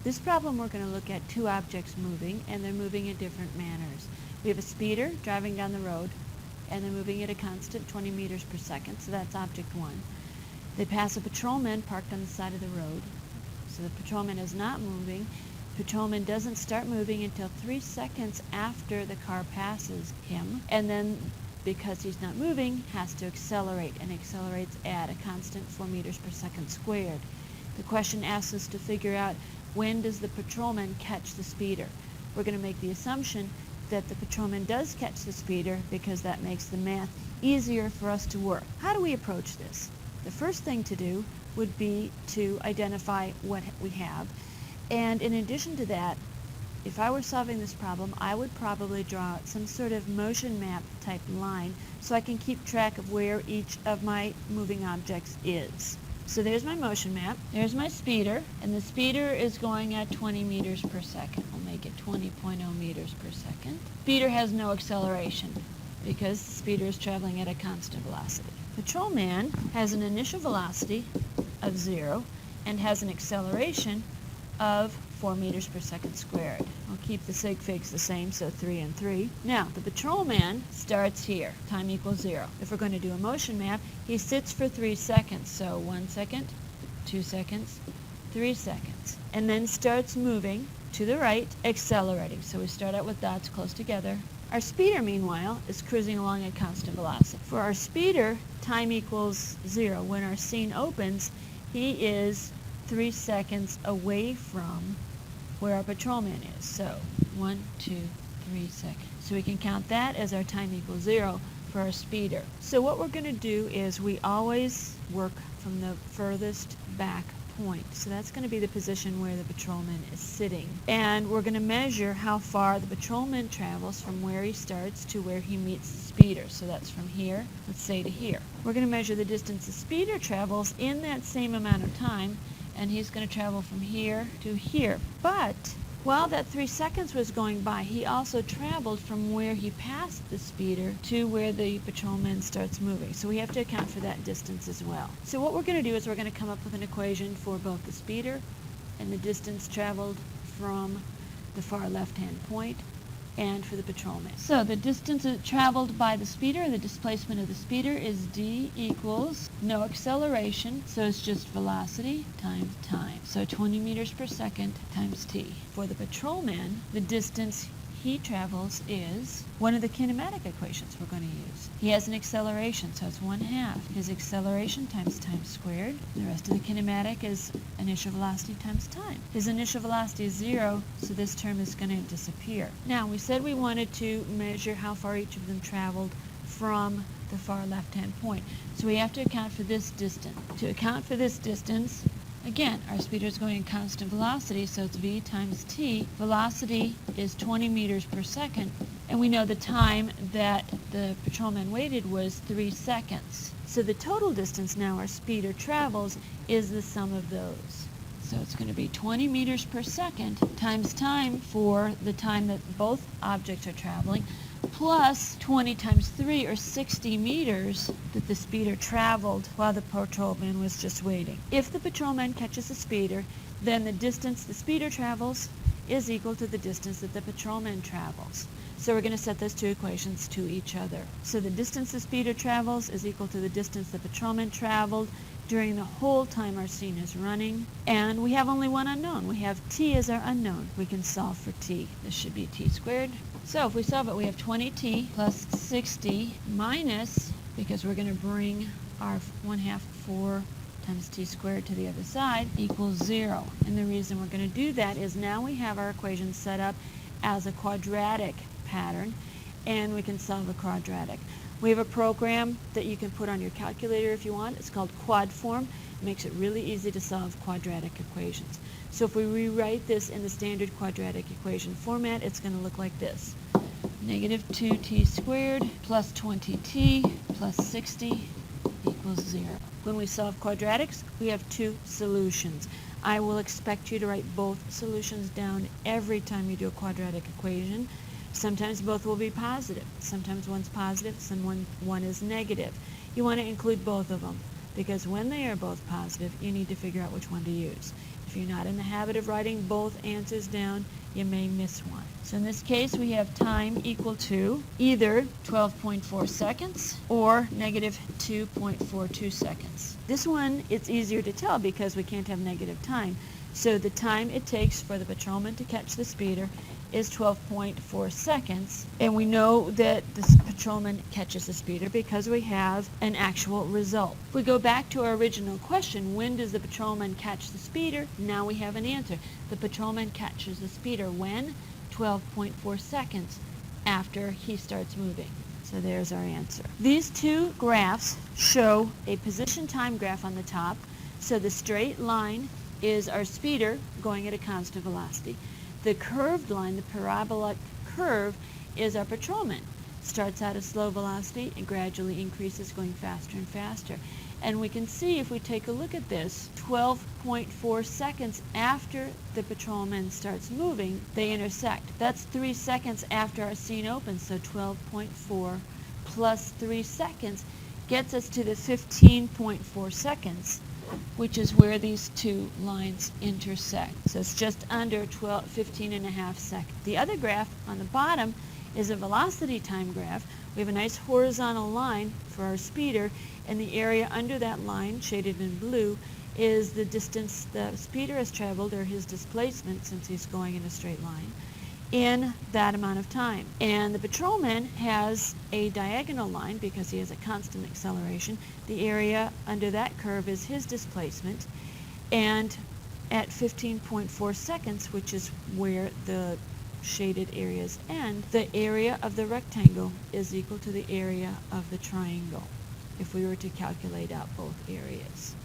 This problem we're going to look at two objects moving, and they're moving in different manners. We have a speeder driving down the road, and they're moving at a constant 20 meters per second, so that's object one. They pass a patrolman parked on the side of the road, so the patrolman is not moving. Patrolman doesn't start moving until 3 seconds after the car passes him, and then because he's not moving, has to accelerate, and accelerates at a constant 4 meters per second squared. The question asks us to figure out, when does the patrolman catch the speeder? We're going to make the assumption that the patrolman does catch the speeder because that makes the math easier for us to work. How do we approach this? The first thing to do would be to identify what we have, and in addition to that, if I were solving this problem, I would probably draw some sort of motion map type line so I can keep track of where each of my moving objects is. So there's my motion map, there's my speeder, and the speeder is going at 20 meters per second. We'll make it 20.0 meters per second. Speeder has no acceleration because the speeder is traveling at a constant velocity. Patrolman has an initial velocity of 0 and has an acceleration of 4 meters per second squared. I'll keep the sig figs the same, so 3 and 3. Now, the patrolman starts here, time equals 0. If we're going to do a motion map, he sits for 3 seconds, so 1 second, 2 seconds, 3 seconds, and then starts moving to the right, accelerating. So we start out with dots close together. Our speeder, meanwhile, is cruising along at constant velocity. For our speeder, time equals 0. When our scene opens, he is 3 seconds away from where our patrolman is. So 1, 2, 3 seconds. So we can count that as our time equals 0 for our speeder. So what we're going to do is we always work from the furthest back point. So that's going to be the position where the patrolman is sitting. And we're going to measure how far the patrolman travels from where he starts to where he meets the speeder. So that's from here, let's say, to here. We're going to measure the distance the speeder travels in that same amount of time, and he's going to travel from here to here. But while that 3 seconds was going by, he also traveled from where he passed the speeder to where the patrolman starts moving. So we have to account for that distance as well. So what we're going to do is we're going to come up with an equation for both the speeder and the distance traveled from the far left-hand point, and for the patrolman. So the distance traveled by the speeder, the displacement of the speeder, is d equals no acceleration, so it's just velocity times time. So 20 meters per second times t. For the patrolman, the distance he travels is one of the kinematic equations we're going to use. He has an acceleration, so it's 1/2 his acceleration times time squared. The rest of the kinematic is initial velocity times time. His initial velocity is 0, so this term is going to disappear. Now, we said we wanted to measure how far each of them traveled from the far left-hand point. So we have to account for this distance. To account for this distance, again, our speeder is going at constant velocity, so it's v times t. Velocity is 20 meters per second, and we know the time that the patrolman waited was 3 seconds. So the total distance now our speeder travels is the sum of those. So it's going to be 20 meters per second times time for the time that both objects are traveling, plus 20 times 3, or 60 meters, that the speeder traveled while the patrolman was just waiting. If the patrolman catches the speeder, then the distance the speeder travels is equal to the distance that the patrolman travels. So we're going to set those two equations to each other. So the distance the speeder travels is equal to the distance the patrolman traveled during the whole time our scene is running. And we have only one unknown. We have t as our unknown. We can solve for t. This should be t squared. So if we solve it, we have 20t plus 60 minus, because we're going to bring our 1/2 4 times t squared to the other side, equals 0. And the reason we're going to do that is now we have our equation set up as a quadratic pattern, and we can solve a quadratic. We have a program that you can put on your calculator if you want. It's called quad form. It makes it really easy to solve quadratic equations. So if we rewrite this in the standard quadratic equation format, it's going to look like this. Negative 2t squared plus 20t plus 60 equals 0. When we solve quadratics, we have two solutions. I will expect you to write both solutions down every time you do a quadratic equation. Sometimes both will be positive. Sometimes one's positive, one is negative. You want to include both of them, because when they are both positive, you need to figure out which one to use. If you're not in the habit of writing both answers down, you may miss one. So in this case, we have time equal to either 12.4 seconds or negative 2.42 seconds. This one, it's easier to tell because we can't have negative time. So the time it takes for the patrolman to catch the speeder is 12.4 seconds. And we know that the patrolman catches the speeder because we have an actual result. If we go back to our original question, when does the patrolman catch the speeder? Now we have an answer. The patrolman catches the speeder when? 12.4 seconds after he starts moving. So there's our answer. These two graphs show a position time graph on the top. So the straight line is our speeder going at a constant velocity. The curved line, the parabolic curve, is our patrolman. Starts out at slow velocity and gradually increases, going faster and faster. And we can see, if we take a look at this, 12.4 seconds after the patrolman starts moving, they intersect. That's 3 seconds after our scene opens, so 12.4 plus 3 seconds gets us to the 15.4 seconds, which is where these two lines intersect. So it's just under 15 and a half seconds. The other graph on the bottom is a velocity time graph. We have a nice horizontal line for our speeder, and the area under that line, shaded in blue, is the distance the speeder has traveled, or his displacement, since he's going in a straight line, in that amount of time. And the patrolman has a diagonal line because he has a constant acceleration. The area under that curve is his displacement, and at 15.4 seconds, which is where the shaded areas end, the area of the rectangle is equal to the area of the triangle if we were to calculate out both areas.